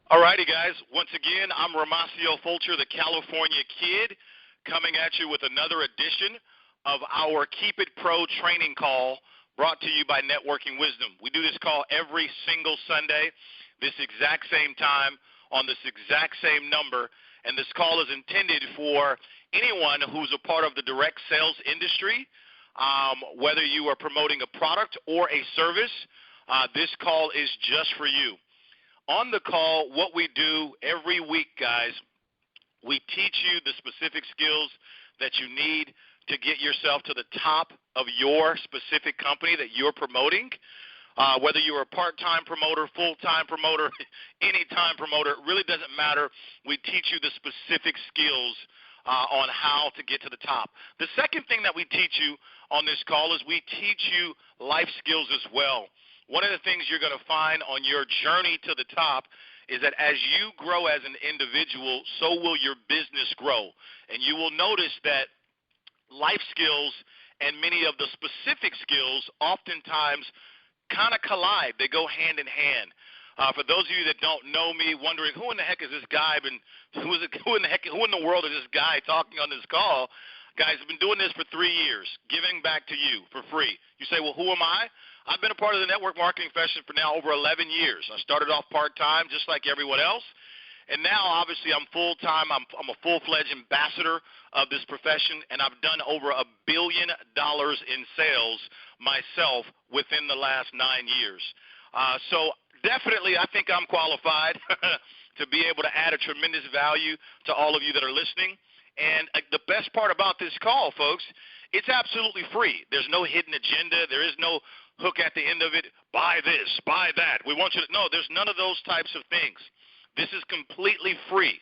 All righty, guys. Once again, I'm Romacio Fulcher, the California Kid, coming at you with another edition of our Keep It Pro training call brought to you by Networking Wisdom. We do this call every single Sunday, this exact same time, on this exact same number, and this call is intended for anyone who's a part of the direct sales industry, whether you are promoting a product or a service. This call is just for you. On the call, what we do every week, guys, we teach you the specific skills that you need to get yourself to the top of your specific company that you're promoting. Whether you're a part-time promoter, full-time promoter, anytime promoter, it really doesn't matter. We teach you the specific skills on how to get to the top. The second thing that we teach you on this call is we teach you life skills as well. One of the things you're going to find on your journey to the top is that as you grow as an individual, so will your business grow. And you will notice that life skills and many of the specific skills oftentimes kind of collide. They go hand in hand. For those of you that don't know me, wondering who in the heck is this guy, and who in the world is this guy talking on this call? Guys, I've been doing this for 3 years, giving back to you for free. You say, well, who am I? I've been a part of the network marketing profession for now over 11 years. I started off part-time just like everyone else, and now obviously I'm full-time. I'm a full-fledged ambassador of this profession, and I've done over $1 billion in sales myself within the last 9 years. So definitely I think I'm qualified to be able to add a tremendous value to all of you that are listening. And the best part about this call, folks, it's absolutely free. There's no hidden agenda. There is no hook at the end of it. Buy this, buy that. We want you to know there's none of those types of things. This is completely free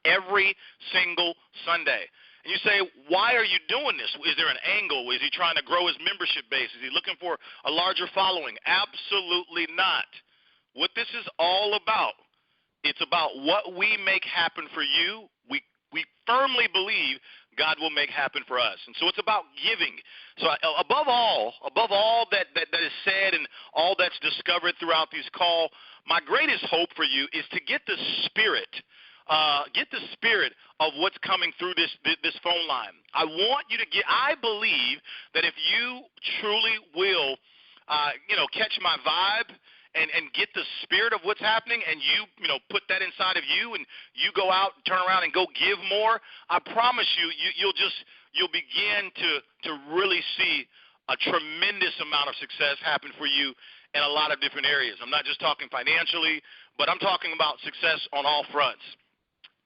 every single Sunday. And you say, why are you doing this? Is there an angle? Is he trying to grow his membership base? Is he looking for a larger following? Absolutely not. What this is all about, it's about what we make happen for you. We firmly believe God will make happen for us. And so it's about giving. So above all that is said and all that's discovered throughout these calls, my greatest hope for you is to get the spirit of what's coming through this phone line. I want you to I believe that if you truly will, catch my vibe, and get the spirit of what's happening, and you put that inside of you, and you go out, turn around, and go give more, I promise you'll begin to really see a tremendous amount of success happen for you in a lot of different areas. I'm not just talking financially, but I'm talking about success on all fronts.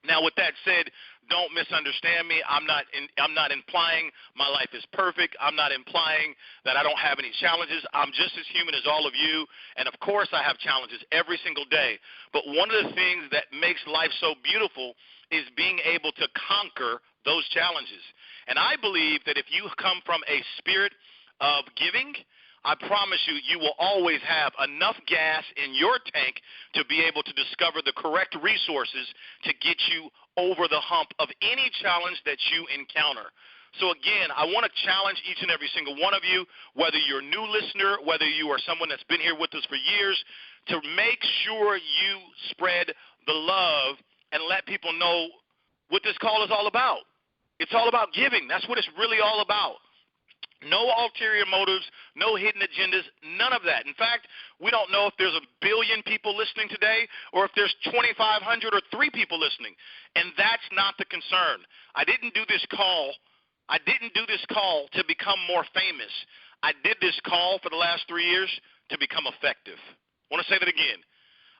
Now, with that said, don't misunderstand me. I'm not implying my life is perfect. I'm not implying that I don't have any challenges. I'm just as human as all of you, and of course I have challenges every single day. But one of the things that makes life so beautiful is being able to conquer those challenges. And I believe that if you come from a spirit of giving, I promise you, you will always have enough gas in your tank to be able to discover the correct resources to get you over the hump of any challenge that you encounter. So again, I want to challenge each and every single one of you, whether you're a new listener, whether you are someone that's been here with us for years, to make sure you spread the love and let people know what this call is all about. It's all about giving. That's what it's really all about. No ulterior motives, no hidden agendas, none of that. In fact, we don't know if there's 1 billion people listening today or if there's 2,500 or 3 people listening. And that's not the concern. I didn't do this call to become more famous. I did this call for the last 3 years to become effective. I want to say that again.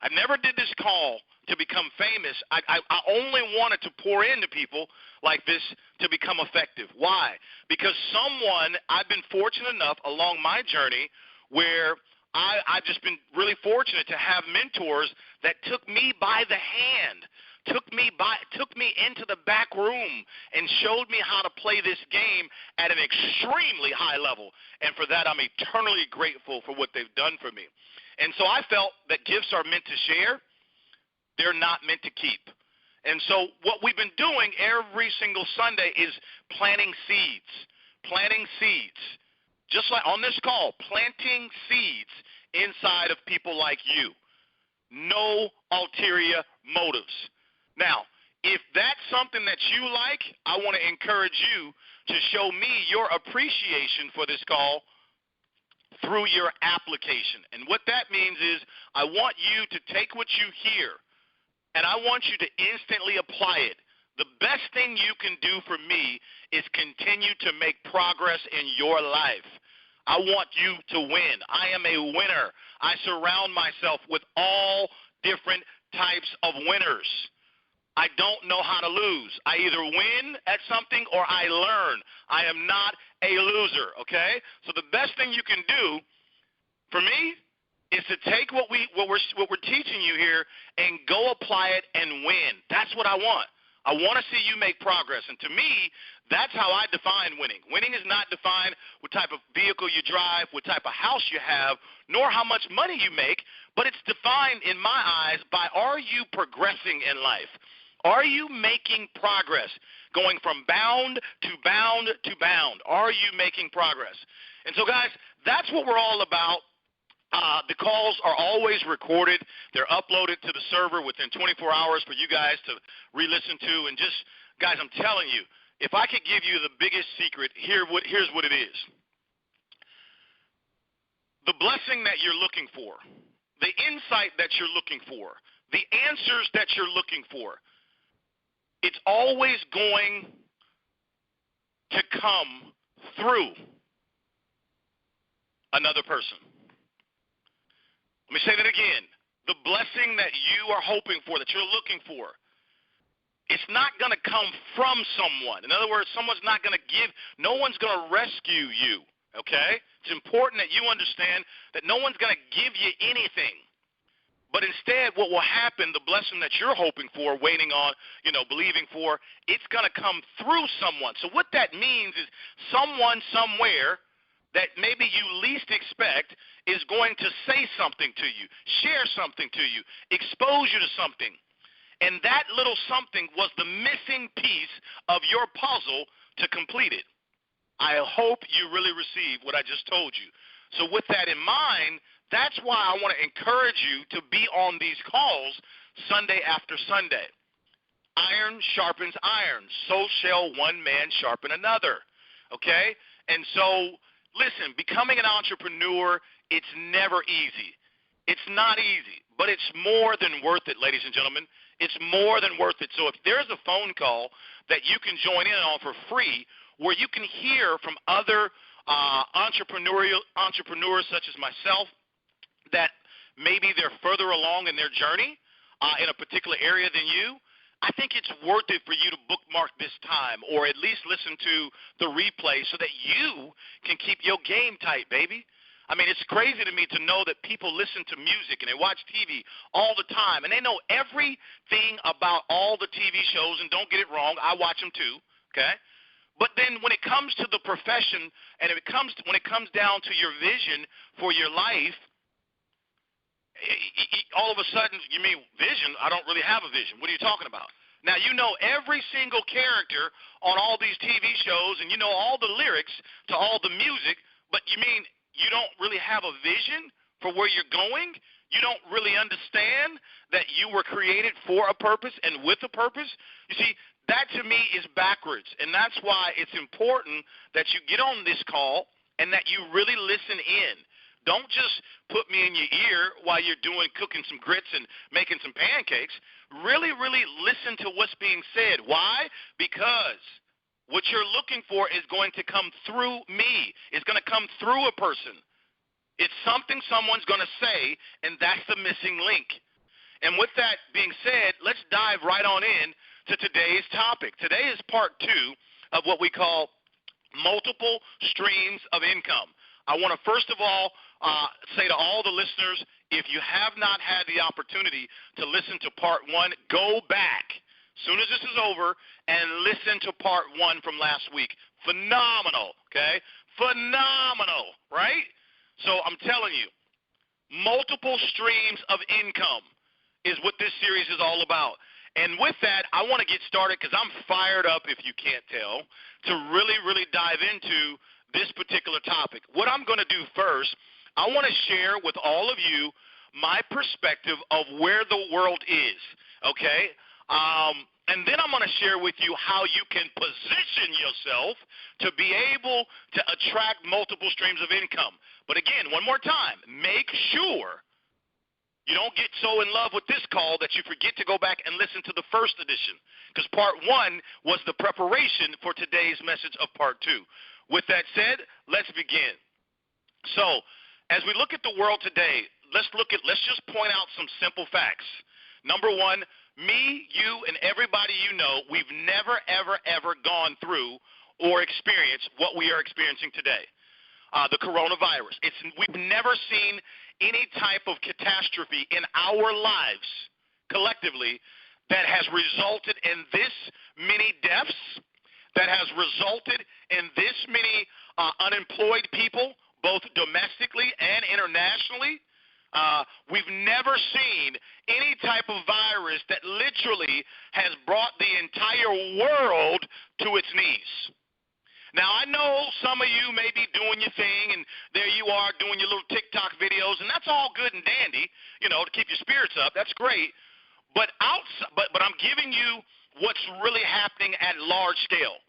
I never did this call to become famous. I only wanted to pour into people like this to become effective. Why? Because I've been fortunate enough along my journey where I've just been really fortunate to have mentors that took me by the hand, took me into the back room and showed me how to play this game at an extremely high level. And for that, I'm eternally grateful for what they've done for me. And so I felt that gifts are meant to share. They're not meant to keep. And so what we've been doing every single Sunday is planting seeds, just like on this call, planting seeds inside of people like you. No ulterior motives. Now, if that's something that you like, I want to encourage you to show me your appreciation for this call through your application. And what that means is I want you to take what you hear and I want you to instantly apply it. The best thing you can do for me is continue to make progress in your life. I want you to win. I am a winner. I surround myself with all different types of winners. I don't know how to lose. I either win at something or I learn. I am not a loser, okay? So the best thing you can do for me is to take what we're teaching you here and go apply it and win. That's what I want. I want to see you make progress. And to me, that's how I define winning. Winning is not defined what type of vehicle you drive, what type of house you have, nor how much money you make, but it's defined in my eyes by are you progressing in life? Are you making progress, going from bound to bound to bound? Are you making progress? And so, guys, that's what we're all about. The calls are always recorded. They're uploaded to the server within 24 hours for you guys to re-listen to. And just, guys, I'm telling you, if I could give you the biggest secret, here's what it is. The blessing that you're looking for, the insight that you're looking for, the answers that you're looking for, it's always going to come through another person. Let me say that again. The blessing that you are hoping for, that you're looking for, it's not going to come from someone. In other words, someone's not going to no one's going to rescue you, okay? It's important that you understand that no one's going to give you anything. But instead, what will happen, the blessing that you're hoping for, waiting on, believing for, it's going to come through someone. So what that means is someone somewhere that maybe you least expect is going to say something to you, share something to you, expose you to something. And that little something was the missing piece of your puzzle to complete it. I hope you really receive what I just told you. So with that in mind, that's why I want to encourage you to be on these calls Sunday after Sunday. Iron sharpens iron. So shall one man sharpen another. Okay? And so, listen, becoming an entrepreneur, it's never easy. It's not easy, but it's more than worth it, ladies and gentlemen. It's more than worth it. So if there's a phone call that you can join in on for free where you can hear from other entrepreneurs such as myself that maybe they're further along in their journey in a particular area than you, I think it's worth it for you to bookmark this time or at least listen to the replay so that you can keep your game tight, baby. I mean, it's crazy to me to know that people listen to music and they watch TV all the time, and they know everything about all the TV shows, and don't get it wrong, I watch them too, okay? But then when it comes to the profession and when it comes down to your vision for your life, all of a sudden, you mean vision? I don't really have a vision. What are you talking about? Now, you know every single character on all these TV shows, and you know all the lyrics to all the music, but you mean you don't really have a vision for where you're going? You don't really understand that you were created for a purpose and with a purpose? You see, that to me is backwards, and that's why it's important that you get on this call and that you really listen in. Don't just put me in your ear while you're cooking some grits and making some pancakes. Really, really listen to what's being said. Why? Because what you're looking for is going to come through me. It's going to come through a person. It's something someone's going to say, and that's the missing link. And with that being said, let's dive right on in to today's topic. Today is part 2 of what we call multiple streams of income. I want to first of all say to all the listeners, if you have not had the opportunity to listen to part 1, go back as soon as this is over and listen to part 1 from last week. Phenomenal, okay? Phenomenal, right? So I'm telling you, multiple streams of income is what this series is all about. And with that, I want to get started because I'm fired up, if you can't tell, to really, really dive into this particular topic. What I'm going to do first, I want to share with all of you my perspective of where the world is, okay? And then I'm going to share with you how you can position yourself to be able to attract multiple streams of income. But again, one more time, make sure you don't get so in love with this call that you forget to go back and listen to the first edition, because part one was the preparation for today's message of part two. With that said, let's begin. So as we look at the world today, let's just point out some simple facts. Number one, me, you, and everybody you know, we've never, ever, ever gone through or experienced what we are experiencing today, the coronavirus. We've never seen any type of catastrophe in our lives collectively that has resulted in this many deaths, that has resulted in this many unemployed people, both domestically and internationally. We've never seen any type of virus that literally has brought the entire world to its knees. Now, I know some of you may be doing your thing, and there you are doing your little TikTok videos, and that's all good and dandy, to keep your spirits up. That's great. But I'm giving you what's really happening at large scale.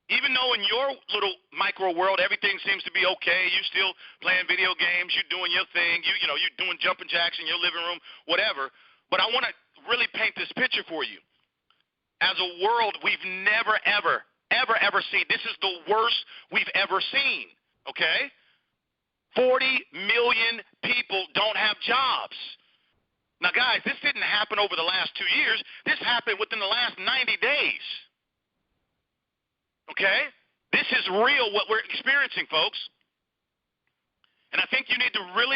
Even though in your little micro world everything seems to be okay, you still playing video games, you're doing your thing, you're doing jumping jacks in your living room, whatever. But I want to really paint this picture for you. As a world, we've never, ever seen. This is the worst we've ever seen, okay? 40 million people don't have jobs. Now, guys, this didn't happen over the last 2 years. This happened within the last 90 days. Okay? This is real, what we're experiencing, folks. And I think you need to really,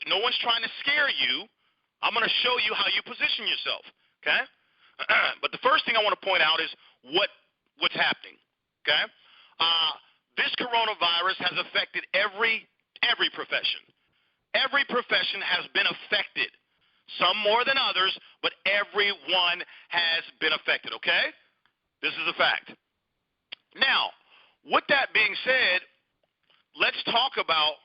no one's trying to scare you. I'm going to show you how you position yourself, okay? But the first thing I want to point out is what's happening, okay? This coronavirus has affected every profession. Every profession has been affected, some more than others, but everyone has been affected, okay? This is a fact. Now, with that being said, let's talk about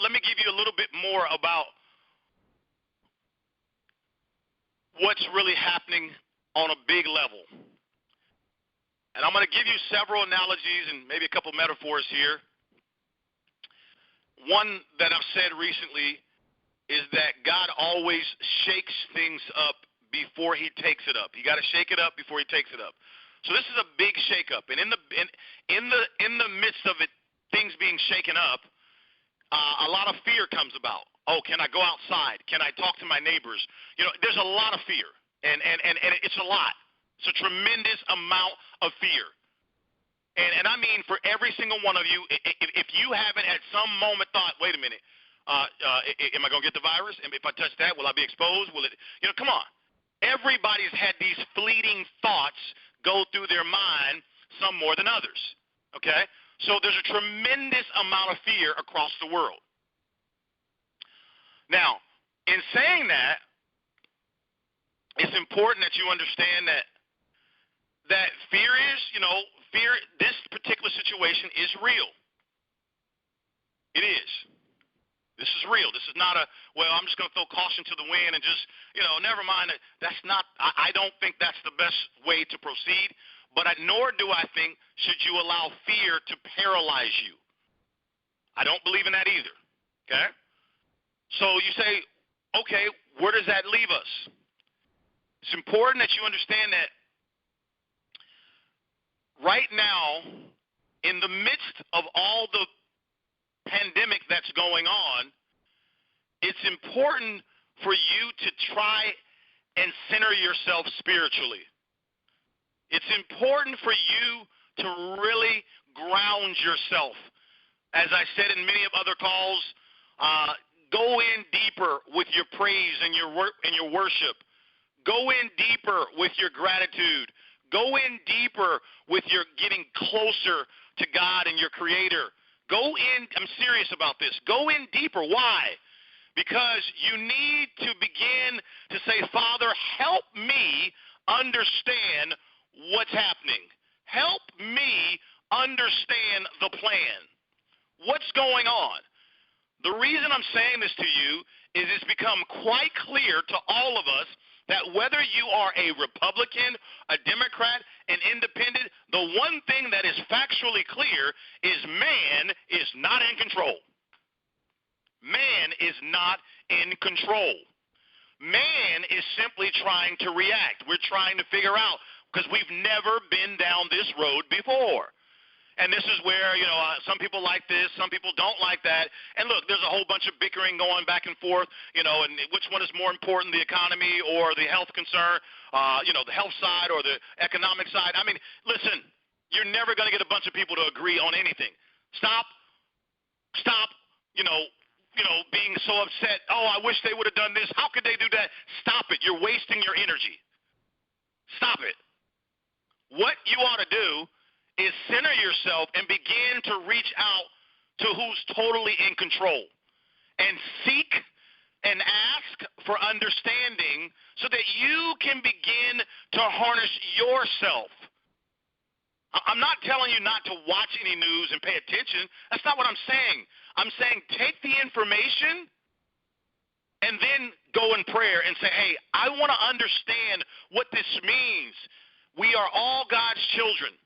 let me give you a little bit more about what's really happening on a big level. And I'm going to give you several analogies and maybe a couple metaphors here. One that I've said recently is that God always shakes things up before he takes it up. You got to shake it up before he takes it up. So this is a big shakeup, and in the midst of it, things being shaken up, a lot of fear comes about. Oh, can I go outside? Can I talk to my neighbors? There's a lot of fear, and it's a lot. It's a tremendous amount of fear. And I mean, for every single one of you, if you haven't at some moment thought, wait a minute, am I going to get the virus? And if I touch that, will I be exposed? Will it? Come on. Everybody's had these fleeting thoughts go through their mind, some more than others, okay? So there's a tremendous amount of fear across the world. Now, in saying that, it's important that you understand that fear is, this particular situation is real. It is. This is real. This is not I'm just going to throw caution to the wind and just, never mind. That's not, I don't think that's the best way to proceed, but nor do I think should you allow fear to paralyze you. I don't believe in that either, okay? So you say, okay, where does that leave us? It's important that you understand that right now, in the midst of all the pandemic that's going on, it's important for you to try and center yourself spiritually. It's important for you to really ground yourself. As I said in many of other calls, go in deeper with your praise and your worship. Go in deeper with your gratitude. Go in deeper with your getting closer to God and your Creator. Go in, I'm serious about this. Go in deeper. Why? Because you need to begin to say, Father, help me understand what's happening. Help me understand the plan. What's going on? The reason I'm saying this to you is it's become quite clear to all of us that whether you are a Republican, a Democrat, an independent, the one thing that is factually clear is man is not in control. Man is not in control. Man is simply trying to react. We're trying to figure out, because we've never been down this road before. And this is where, some people like this, some people don't like that. And look, there's a whole bunch of bickering going back and forth, and which one is more important, the economy or the health concern, the health side or the economic side. I mean, listen, you're never going to get a bunch of people to agree on anything. Stop, being so upset. Oh, I wish they would have done this. How could they do that? Stop it. You're wasting your energy. Stop it. What you ought to do is center yourself and begin to reach out to who's totally in control and seek and ask for understanding so that you can begin to harness yourself. I'm not telling you not to watch any news and pay attention. That's not what I'm saying. I'm saying take the information and then go in prayer and say, hey, I want to understand what this means. We are all God's children.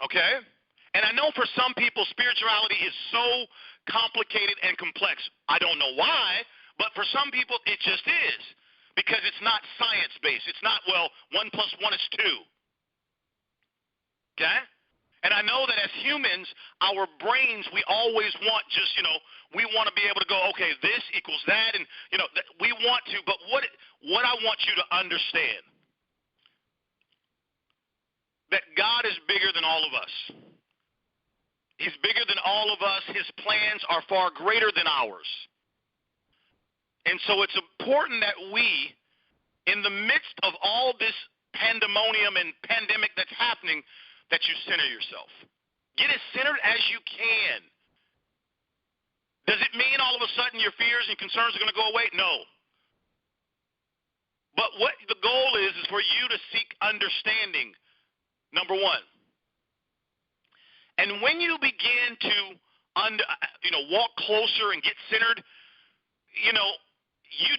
Okay? And I know for some people, spirituality is so complicated and complex. I don't know why, but for some people, it just is. Because it's not science-based. It's not, 1 + 1 is 2. Okay? And I know that as humans, our brains, we always want just, we want to be able to go, okay, this equals that. And, we want to. But what I want you to understand, that God is bigger than all of us. He's bigger than all of us. His plans are far greater than ours. And so it's important that we, in the midst of all this pandemonium and pandemic that's happening, that you center yourself. Get as centered as you can. Does it mean all of a sudden your fears and concerns are going to go away? No. But what the goal is for you to seek understanding. Number one. And when you begin to walk closer and get centered, you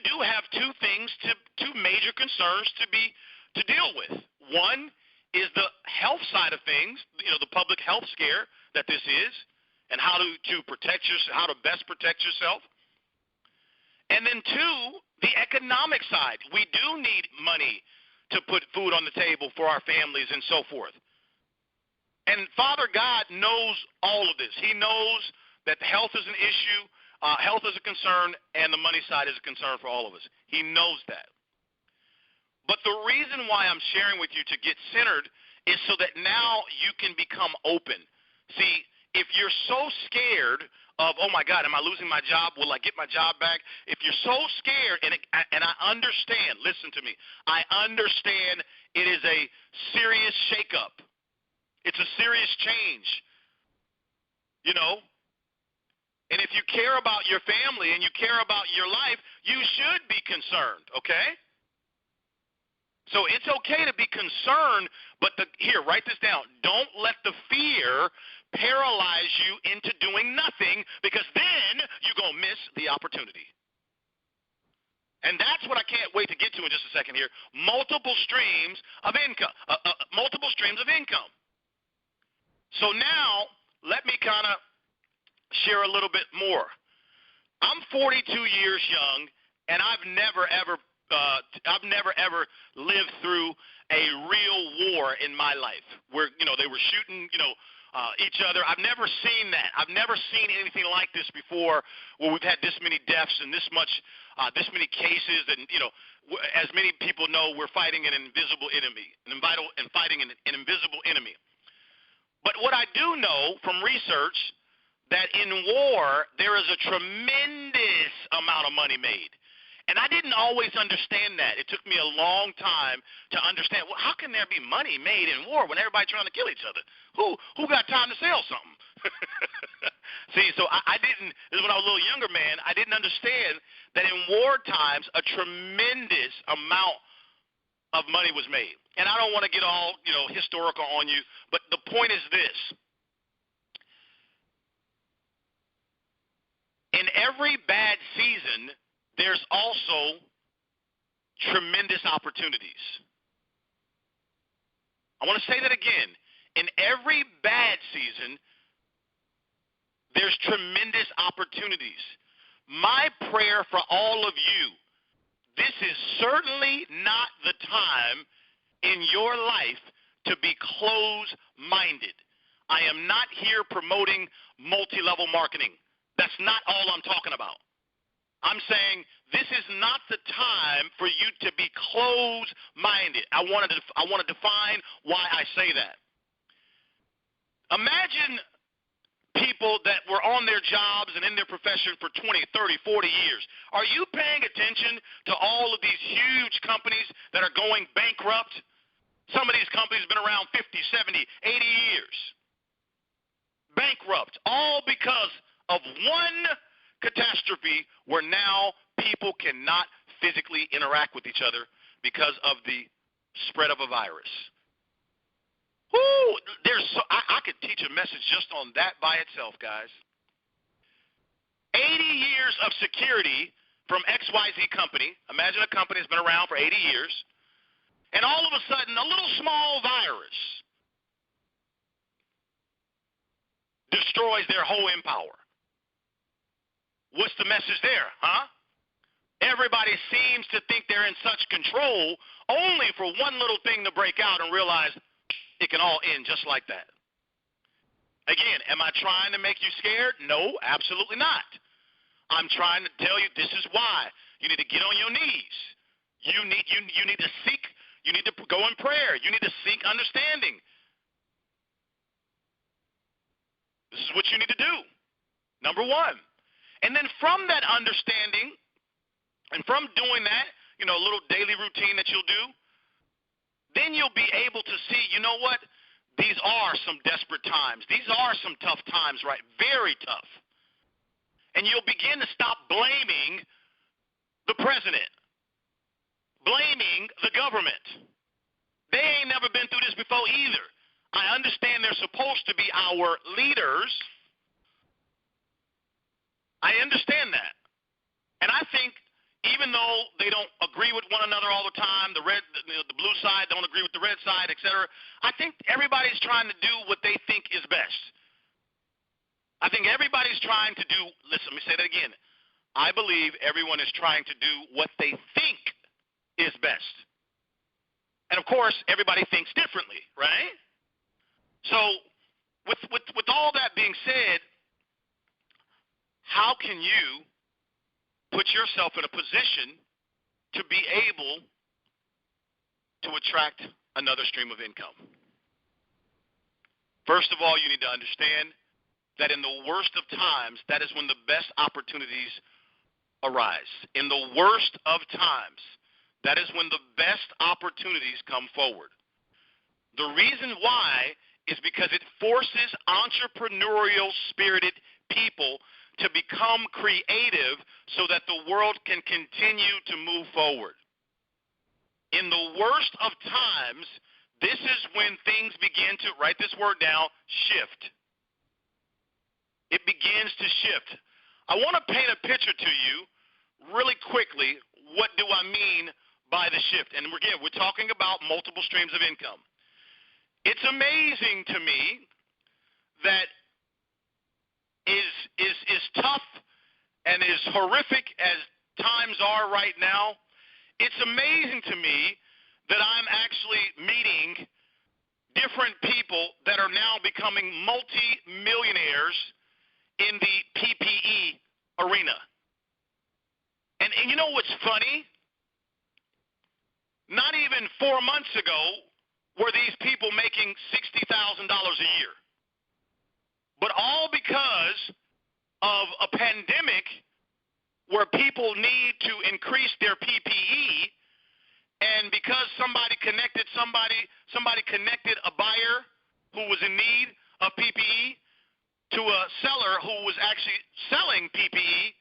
do have two major concerns to deal with. One is the health side of things, the public health scare that this is, and how to protect yourself, how to best protect yourself. And then two, the economic side. We do need money to put food on the table for our families and so forth. And Father God knows all of this. He knows that health is an issue, health is a concern, and the money side is a concern for all of us. He knows that. But the reason why I'm sharing with you to get centered is so that now you can become open. See, if you're so scared of, oh my God, am I losing my job? Will I get my job back? If you're so scared, and I understand, listen to me, I understand it is a serious shakeup. It's a serious change, And if you care about your family and you care about your life, you should be concerned, okay? So it's okay to be concerned, but here, write this down. Don't let the fear paralyze you into doing nothing, because then you're going to miss the opportunity. And that's what I can't wait to get to in just a second here. Multiple streams of income. So now let me kind of share a little bit more. I'm 42 years young, and I've never ever lived through a real war in my life where they were shooting each other. I've never seen that. I've never seen anything like this before, where we've had this many deaths and this many cases, and as many people know, we're fighting an invisible enemy, an invisible enemy. But what I do know from research, that in war there is a tremendous amount of money made. And I didn't always understand that. It took me a long time to understand, well, how can there be money made in war when everybody's trying to kill each other? Who got time to sell something? See, so I didn't, when I was a little younger man, I didn't understand that in war times a tremendous amount of money was made. And I don't want to get all, historical on you, but the point is this. In every bad season, there's also tremendous opportunities. I want to say that again. In every bad season, there's tremendous opportunities. My prayer for all of you, this is certainly not the time in your life to be closed-minded. I am not here promoting multi-level marketing. That's not all I'm talking about. I'm saying this is not the time for you to be closed-minded. I want to define why I say that. Imagine people that were on their jobs and in their profession for 20, 30, 40 years. Are you paying attention to all of these huge companies that are going bankrupt? Some of these companies have been around 50, 70, 80 years. Bankrupt, all because of one catastrophe where now people cannot physically interact with each other because of the spread of a virus. Woo! I could teach a message just on that by itself, guys. 80 years of security from XYZ company. Imagine a company that's been around for 80 years, and all of a sudden, a little small virus destroys their whole empire. What's the message there, huh? Everybody seems to think they're in such control only for one little thing to break out and realize it can all end just like that. Again, am I trying to make you scared? No, absolutely not. I'm trying to tell you this is why. You need to get on your knees. You need to seek. You need to go in prayer. You need to seek understanding. This is what you need to do. Number one. And then from that understanding and from doing that, a little daily routine that you'll do, then you'll be able to see, you know what? These are some desperate times. These are some tough times, right? Very tough. And you'll begin to stop blaming the president, blaming the government. They ain't never been through this before either. I understand they're supposed to be our leaders. I understand that. And I think even though they don't agree with one another all the time, the blue side don't agree with the red side, etc., I think everybody's trying to do what they think is best. I think everybody's trying to do, listen, let me say that again. I believe everyone is trying to do what they think is best. And of course, everybody thinks differently, right? So with all that being said, how can you put yourself in a position to be able to attract another stream of income? First of all, you need to understand that in the worst of times, that is when the best opportunities arise. In the worst of times, that is when the best opportunities come forward. The reason why is because it forces entrepreneurial spirited people to become creative so that the world can continue to move forward. In the worst of times, this is when things begin to, write this word down, shift. It begins to shift. I want to paint a picture to you really quickly. What do I mean by the shift? And again, we're talking about multiple streams of income. It's amazing to me that is tough and as horrific as times are right now, it's amazing to me that I'm actually meeting different people that are now becoming multi-millionaires in the PPE arena. And you know what's funny? Not even 4 months ago were these people making $60,000 a year. But all because of a pandemic where people need to increase their PPE, and because somebody connected a buyer who was in need of PPE to a seller who was actually selling PPE,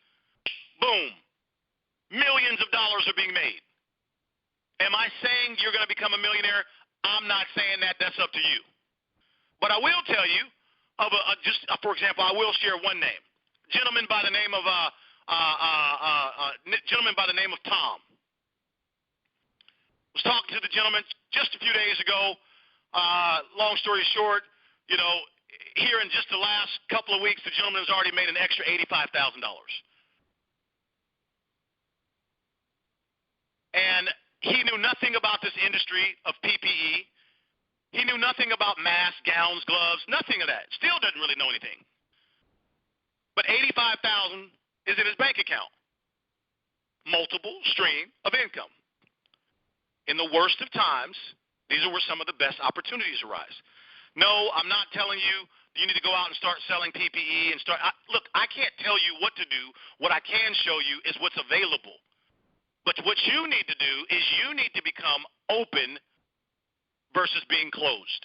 boom, millions of dollars are being made. Am I saying you're going to become a millionaire? I'm not saying that. That's up to you. But I will tell you, for example, I will share one name. Gentleman by the name of gentleman by the name of Tom. Was talking to the gentleman just a few days ago. Long story short, here in just the last couple of weeks, the gentleman has already made an extra $85,000. And he knew nothing about this industry of PPE. He knew nothing about masks, gowns, gloves, nothing of that. Still doesn't really know anything. But $85,000 is in his bank account. Multiple stream of income. In the worst of times, these are where some of the best opportunities arise. No, I'm not telling you need to go out and start selling PPE and look, I can't tell you what to do. What I can show you is what's available. But what you need to do is you need to become open versus being closed.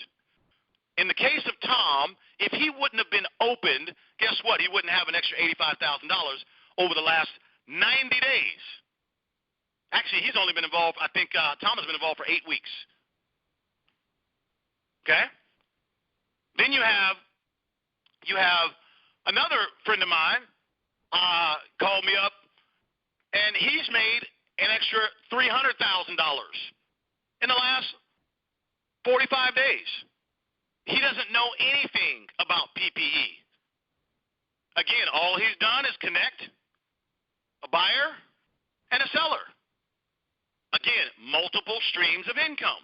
In the case of Tom, if he wouldn't have been opened, guess what? He wouldn't have an extra $85,000 over the last 90 days. Actually, he's only been involved, I think Tom has been involved for 8 weeks. Okay? Then you have another friend of mine called me up, and he's made an extra $300,000 in the last 45 days. He doesn't know anything about PPE. Again, all he's done is connect a buyer and a seller. Again, multiple streams of income.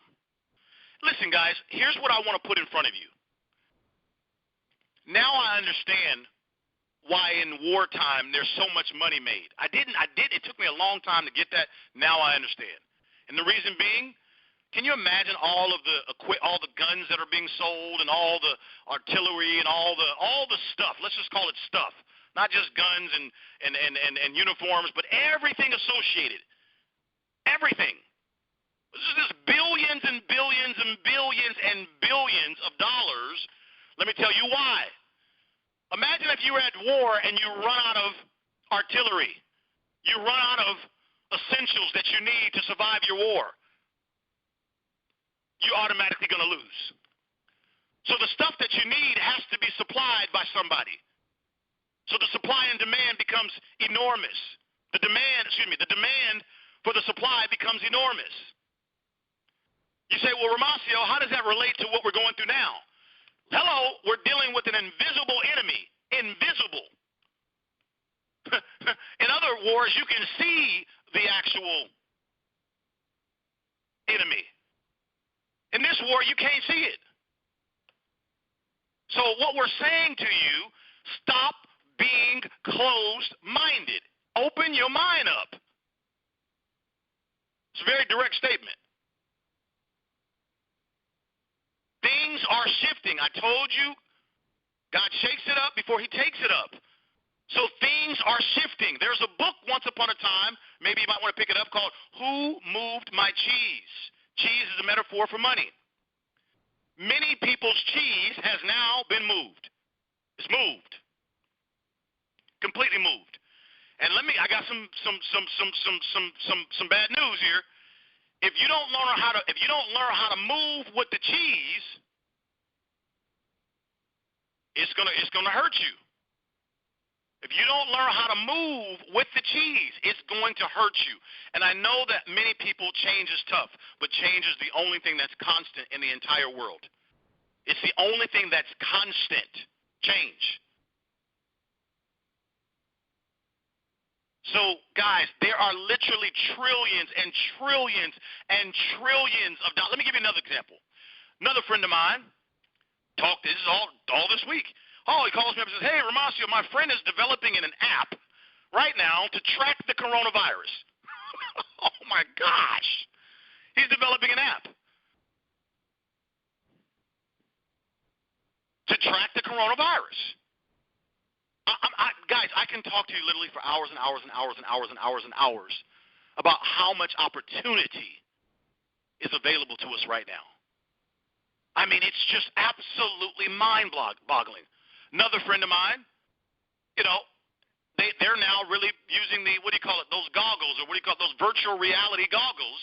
Listen, guys, here's what I want to put in front of you. Now I understand why in wartime there's so much money made. It took me a long time to get that. Now I understand. And the reason being, can you imagine all the guns that are being sold and all the artillery and all the stuff? Let's just call it stuff. Not just guns and uniforms, but everything associated. Everything. This is just billions and billions and billions and billions of dollars. Let me tell you why. Imagine if you were at war and you run out of artillery. You run out of essentials that you need to survive your war. You're automatically going to lose. So the stuff that you need has to be supplied by somebody. So the supply and demand becomes enormous. The demand for the supply becomes enormous. You say, well, Romacio, how does that relate to what we're going through now? Hello, we're dealing with an invisible enemy. Invisible. In other wars, you can see the actual enemy. In this war, you can't see it. So what we're saying to you, stop being closed-minded. Open your mind up. It's a very direct statement. Things are shifting. I told you, God shakes it up before he takes it up. So things are shifting. There's a book once upon a time, maybe you might want to pick it up, called Who Moved My Cheese? Cheese is a metaphor for money. Many people's cheese has now been moved. It's moved. Completely moved. And I got some bad news here. If you don't learn how to move with the cheese, it's gonna hurt you. If you don't learn how to move with the cheese, it's going to hurt you. And I know that many people, change is tough, but change is the only thing that's constant in the entire world. It's the only thing that's constant. Change. So, guys, there are literally trillions and trillions and trillions of dollars. Let me give you another example. Another friend of mine this is all this week. Oh, he calls me up and says, hey, Romacio, my friend is developing an app right now to track the coronavirus. Oh, my gosh. He's developing an app to track the coronavirus. Guys, I can talk to you literally for hours and hours and hours and hours and hours and hours about how much opportunity is available to us right now. I mean, it's just absolutely mind-boggling. Another friend of mine, they're now really using those goggles, or those virtual reality goggles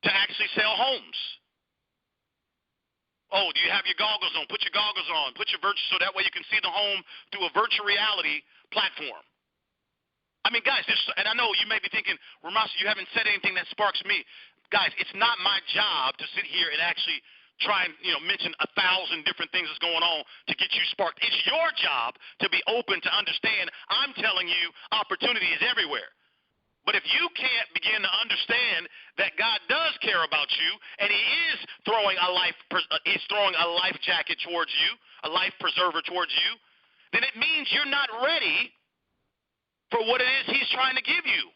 to actually sell homes. Oh, do you have your goggles on? Put your goggles on. Put your so that way you can see the home through a virtual reality platform. I mean, guys, and I know you may be thinking, Romacio, you haven't said anything that sparks me. Guys, it's not my job to sit here and actually try and mention 1,000 different things that's going on to get you sparked. It's your job to be open to understand. I'm telling you, opportunity is everywhere. But if you can't begin to understand that God does care about you, and He is throwing a life jacket towards you, a life preserver towards you, then it means you're not ready for what it is He's trying to give you.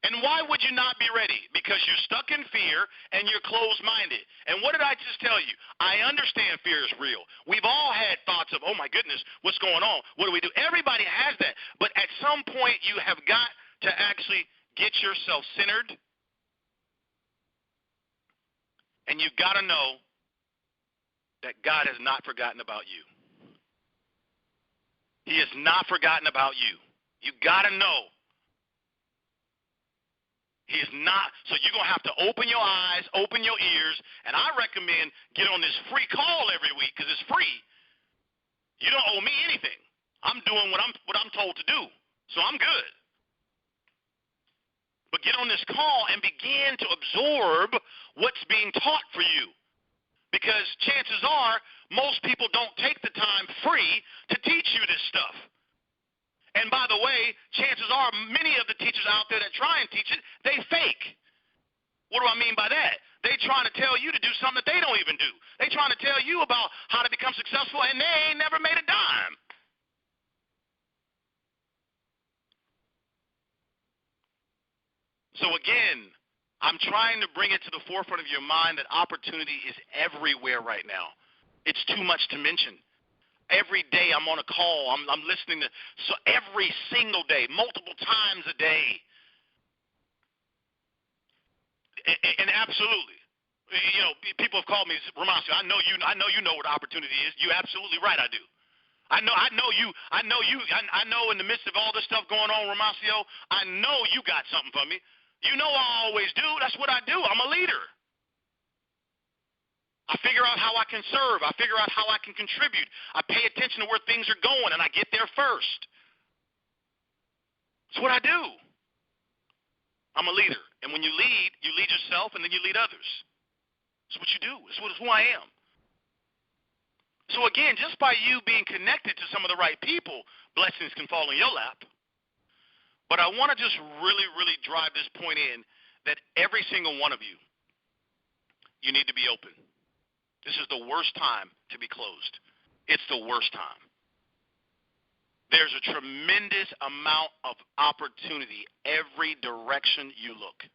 And why would you not be ready? Because you're stuck in fear and you're closed-minded. And what did I just tell you? I understand fear is real. We've all had thoughts of, oh my goodness, what's going on? What do we do? Everybody has that. But at some point you have got to actually get yourself centered. And you've got to know that God has not forgotten about you. He has not forgotten about you. You got to know. He is not. So you're going to have to open your eyes, open your ears, and I recommend get on this free call every week because it's free. You don't owe me anything. I'm doing what I'm told to do, so I'm good. But get on this call and begin to absorb what's being taught for you, because chances are most people don't take the time free to teach you this stuff. And by the way, chances are many of the teachers out there that try and teach it, they fake. What do I mean by that? They trying to tell you to do something that they don't even do. They trying to tell you about how to become successful, and they ain't never made a dime. So again, I'm trying to bring it to the forefront of your mind that opportunity is everywhere right now. It's too much to mention. Every day I'm on a call. I'm listening to, so every single day, multiple times a day. And absolutely, people have called me, Romacio, I know you know what opportunity is. You're absolutely right, I do. I know in the midst of all this stuff going on, Romacio, I know you got something for me. You know I always do. That's what I do. I'm a leader. I figure out how I can serve. I figure out how I can contribute. I pay attention to where things are going, and I get there first. That's what I do. I'm a leader. And when you lead yourself, and then you lead others. That's what you do. It's who I am. So again, just by you being connected to some of the right people, blessings can fall in your lap. But I want to just really, really drive this point in that every single one of you, you need to be open. This is the worst time to be closed. It's the worst time. There's a tremendous amount of opportunity every direction you look.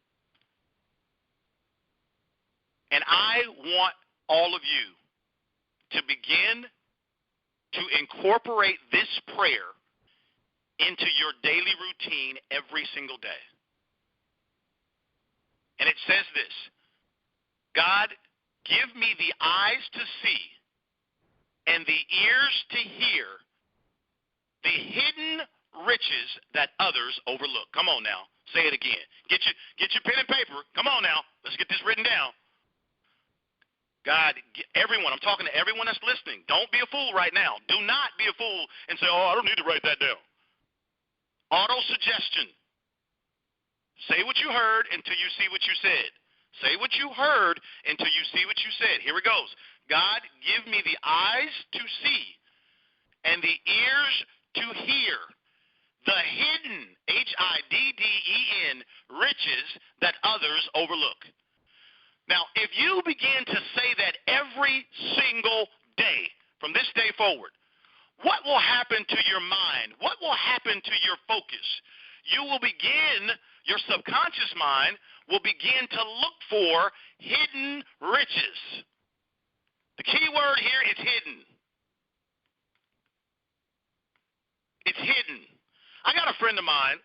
And I want all of you to begin to incorporate this prayer into your daily routine every single day. And it says this: God, give me the eyes to see and the ears to hear the hidden riches that others overlook. Come on now. Say it again. Get your pen and paper. Come on now. Let's get this written down. God, everyone, I'm talking to everyone that's listening. Don't be a fool right now. Do not be a fool and say, oh, I don't need to write that down. Auto-suggestion. Say what you heard until you see what you said. Say what you heard until you see what you said. Here it goes. God, give me the eyes to see and the ears to hear the hidden, H-I-D-D-E-N, riches that others overlook. Now, if you begin to say that every single day from this day forward, what will happen to your mind? What will happen to your focus? You will begin, your subconscious mind will begin to look for hidden riches. The key word here is hidden. It's hidden. I got a friend of mine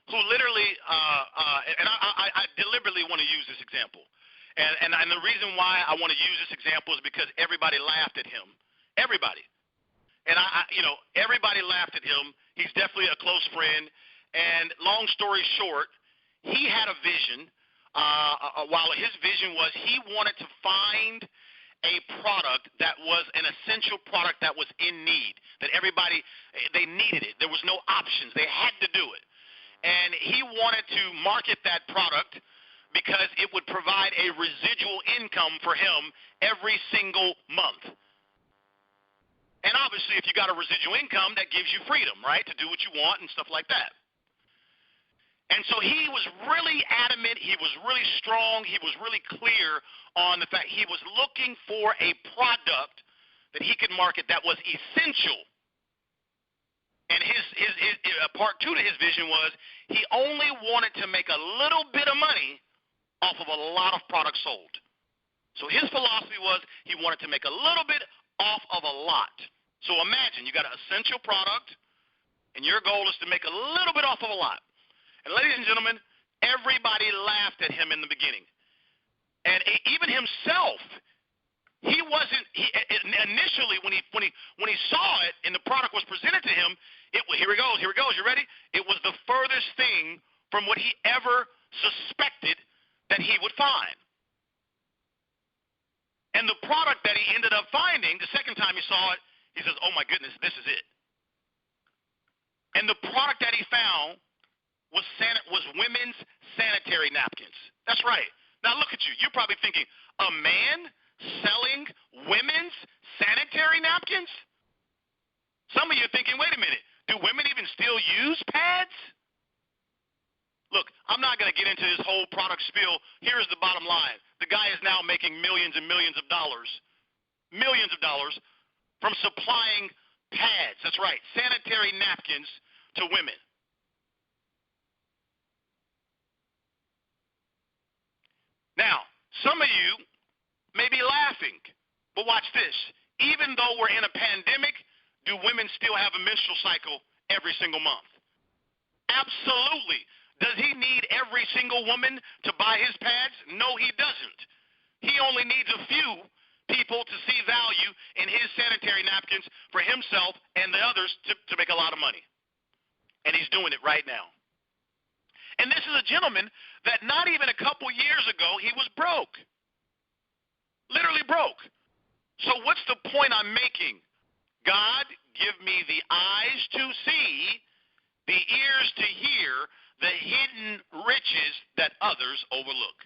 who literally, and I deliberately want to use this example. And the reason why I want to use this example is because everybody laughed at him. Everybody. And everybody laughed at him. He's definitely a close friend. And long story short, he had a vision. While his vision was he wanted to find a product that was an essential product that was in need, that everybody, they needed it. There was no options. They had to do it. And he wanted to market that product because it would provide a residual income for him every single month. And obviously, if you got a residual income, that gives you freedom, right, to do what you want and stuff like that. And so he was really adamant. He was really strong. He was really clear on the fact he was looking for a product that he could market that was essential. And his part two to his vision was he only wanted to make a little bit of money off of a lot of products sold. So his philosophy was he wanted to make a little bit off of a lot. So imagine you got an essential product, and your goal is to make a little bit off of a lot. And ladies and gentlemen, everybody laughed at him in the beginning. And even himself, initially when he saw it and the product was presented to him, here he goes, you ready? It was the furthest thing from what he ever suspected that he would find. And the product that he ended up finding, the second time he saw it, he says, oh my goodness, this is it. And the product that he found was women's sanitary napkins. That's right. Now look at you. You're probably thinking, a man selling women's sanitary napkins? Some of you are thinking, wait a minute, do women even still use pads? Look, I'm not going to get into this whole product spiel. Here's the bottom line. The guy is now making millions and millions of dollars from supplying pads. That's right, sanitary napkins to women. Now, some of you may be laughing, but watch this. Even though we're in a pandemic, do women still have a menstrual cycle every single month? Absolutely. Does he need every single woman to buy his pads? No, he doesn't. He only needs a few people to see value in his sanitary napkins for himself and the others to make a lot of money. And he's doing it right now. And this is a gentleman that not even a couple years ago, he was broke. Literally broke. So what's the point I'm making? God, give me the eyes to see, the ears to hear, the hidden riches that others overlook.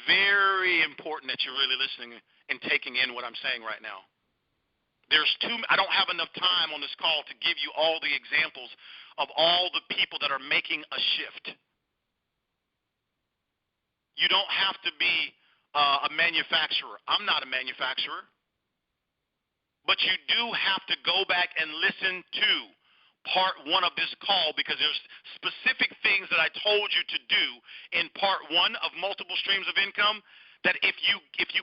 Very important that you're really listening and taking in what I'm saying right now. I don't have enough time on this call to give you all the examples of all the people that are making a shift. You don't have to be a manufacturer. I'm not a manufacturer. But you do have to go back and listen to part one of this call, because there's specific things that I told you to do in part one of multiple streams of income that if you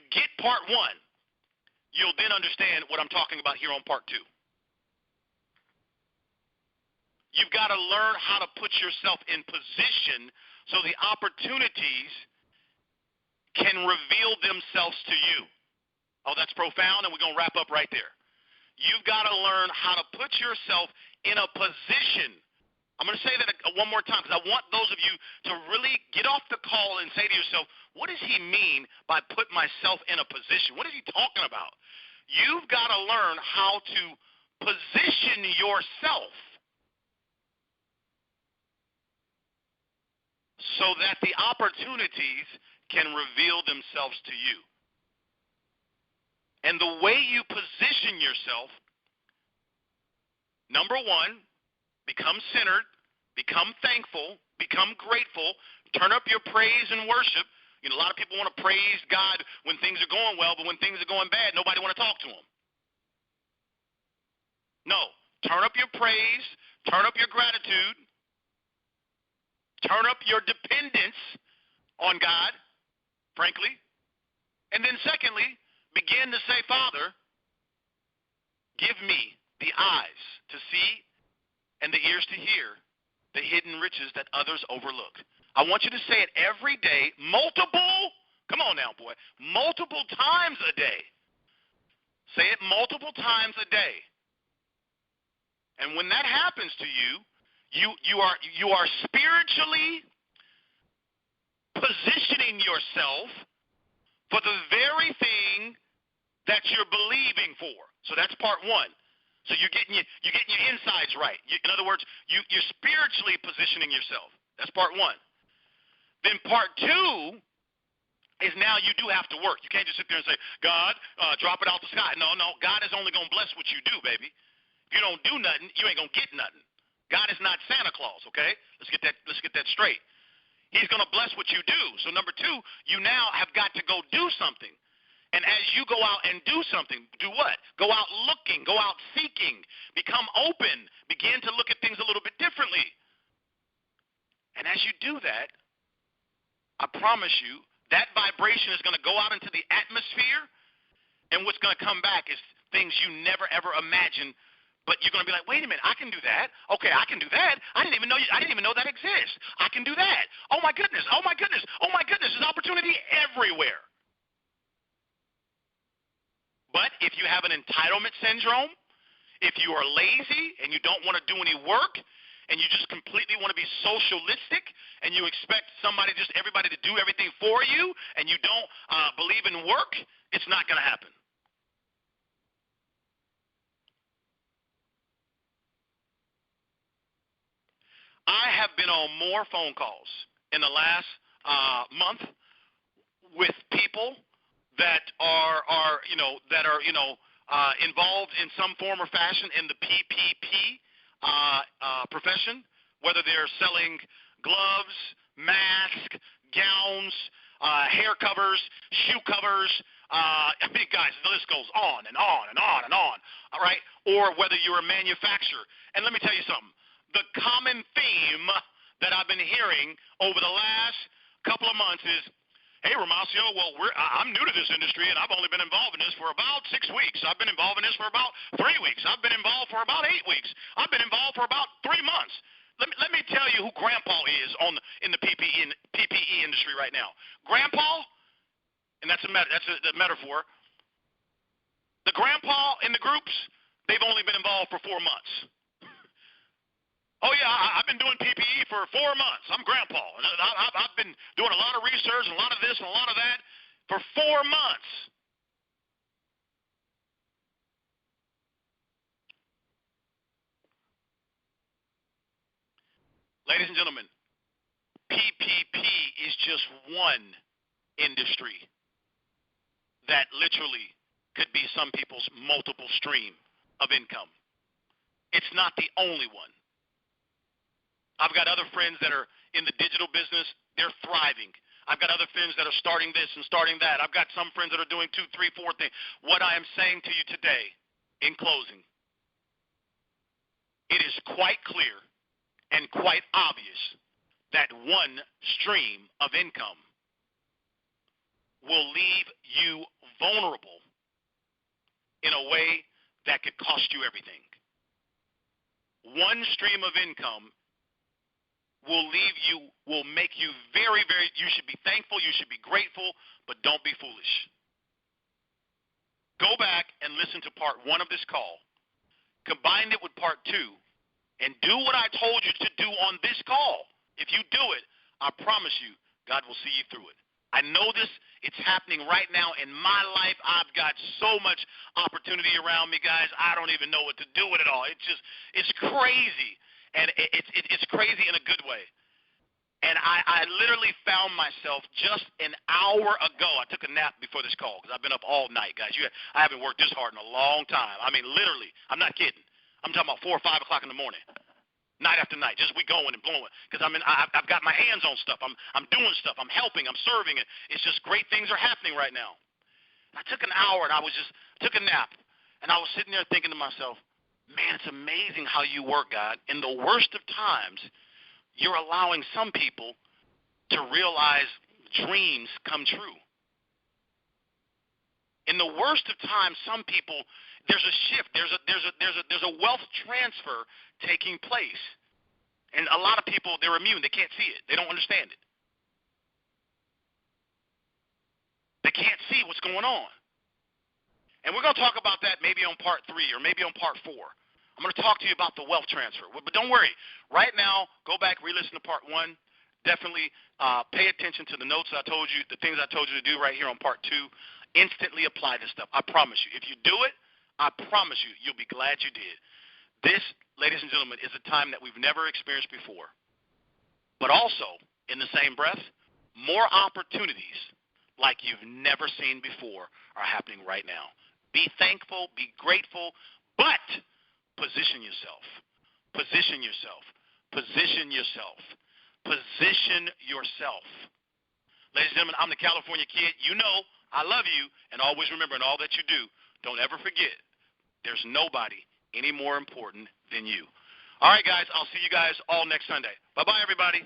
get part one, you'll then understand what I'm talking about here on part two. You've got to learn how to put yourself in position so the opportunities can reveal themselves to you. Oh, that's profound, and we're going to wrap up right there. You've got to learn how to put yourself in a position. I'm going to say that one more time because I want those of you to really get off the call and say to yourself, what does he mean by put myself in a position? What is he talking about? You've got to learn how to position yourself so that the opportunities can reveal themselves to you. And the way you position yourself, number one, become centered, become thankful, become grateful, turn up your praise and worship. You know, a lot of people want to praise God when things are going well, but when things are going bad, nobody want to talk to him. No, turn up your praise, turn up your gratitude, turn up your dependence on God, frankly. And then secondly, begin to say, Father, give me the eyes to see and the ears to hear the hidden riches that others overlook. I want you to say it every day, multiple times a day. Say it multiple times a day. And when that happens to you, you are spiritually positioning yourself for the very thing So that's part one. So you're getting your insides right. In other words, you're spiritually positioning yourself. That's part one. Then part two is now you do have to work. You can't just sit there and say, God, drop it out the sky. No, God is only going to bless what you do, baby. If you don't do nothing, you ain't going to get nothing. God is not Santa Claus, okay? Let's get that straight. He's going to bless what you do. So number two, you now have got to go do something. And as you go out and do something, do what? Go out looking, go out seeking, become open, begin to look at things a little bit differently. And as you do that, I promise you, that vibration is going to go out into the atmosphere, and what's going to come back is things you never, ever imagined. But you're going to be like, wait a minute, I can do that. Okay, I can do that. I didn't even know that exists. I can do that. Oh my goodness. Oh my goodness. Oh my goodness. There's opportunity everywhere. But if you have an entitlement syndrome, if you are lazy and you don't want to do any work, and you just completely want to be socialistic, and you expect everybody to do everything for you, and you don't believe in work, it's not going to happen. I have been on more phone calls in the last month with people that are involved in some form or fashion in the PPP profession, whether they're selling gloves, masks, gowns, hair covers, shoe covers. I mean, guys, the list goes on and on and on and on. All right, or whether you're a manufacturer. And let me tell you something. The common theme that I've been hearing over the last couple of months is, hey, Romacio, well, I'm new to this industry, and I've only been involved in this for about 6 weeks. I've been involved in this for about 3 weeks. I've been involved for about 8 weeks. I've been involved for about 3 months. Let me tell you who Grandpa is in the PPE industry right now. Grandpa, and that's a metaphor. The grandpa in the groups, they've only been involved for 4 months. Oh, yeah, I've been doing PPE for 4 months. I'm grandpa. I've been doing a lot of research and a lot of this and a lot of that for 4 months. Ladies and gentlemen, PPP is just one industry that literally could be some people's multiple stream of income. It's not the only one. I've got other friends that are in the digital business. They're thriving. I've got other friends that are starting this and starting that. I've got some friends that are doing 2, 3, 4 things. What I am saying to you today, in closing, it is quite clear and quite obvious that one stream of income will leave you vulnerable in a way that could cost you everything. One stream of income will make you very, very, you should be thankful, you should be grateful, but don't be foolish. Go back and listen to part 1 of this call, combine it with part 2, and do what I told you to do on this call. If you do it, I promise you, God will see you through it. I know this, it's happening right now in my life. I've got so much opportunity around me, guys. I don't even know what to do with it all. It's crazy. And it's crazy in a good way. And I literally found myself just an hour ago. I took a nap before this call because I've been up all night, guys. I haven't worked this hard in a long time. I mean, literally, I'm not kidding. I'm talking about 4 or 5 o'clock in the morning, night after night, just we going and blowing. Because I've got my hands on stuff. I'm doing stuff. I'm helping. I'm serving. It's just great things are happening right now. And I took an hour and I took a nap, and I was sitting there thinking to myself, man, it's amazing how you work, God. In the worst of times, you're allowing some people to realize dreams come true. In the worst of times, some people, there's a shift. There's a wealth transfer taking place. And a lot of people, they're immune. They can't see it. They don't understand it. They can't see what's going on. And we're going to talk about that maybe on part 3 or maybe on part 4. I'm going to talk to you about the wealth transfer. But don't worry. Right now, go back, re-listen to part 1. Definitely pay attention to the notes I told you, the things I told you to do right here on part 2. Instantly apply this stuff. I promise you. If you do it, I promise you, you'll be glad you did. This, ladies and gentlemen, is a time that we've never experienced before. But also, in the same breath, more opportunities like you've never seen before are happening right now. Be thankful, be grateful, but position yourself. Position yourself. Position yourself. Position yourself. Ladies and gentlemen, I'm the California Kid. You know I love you, and always remember in all that you do, don't ever forget, there's nobody any more important than you. All right, guys, I'll see you guys all next Sunday. Bye-bye, everybody.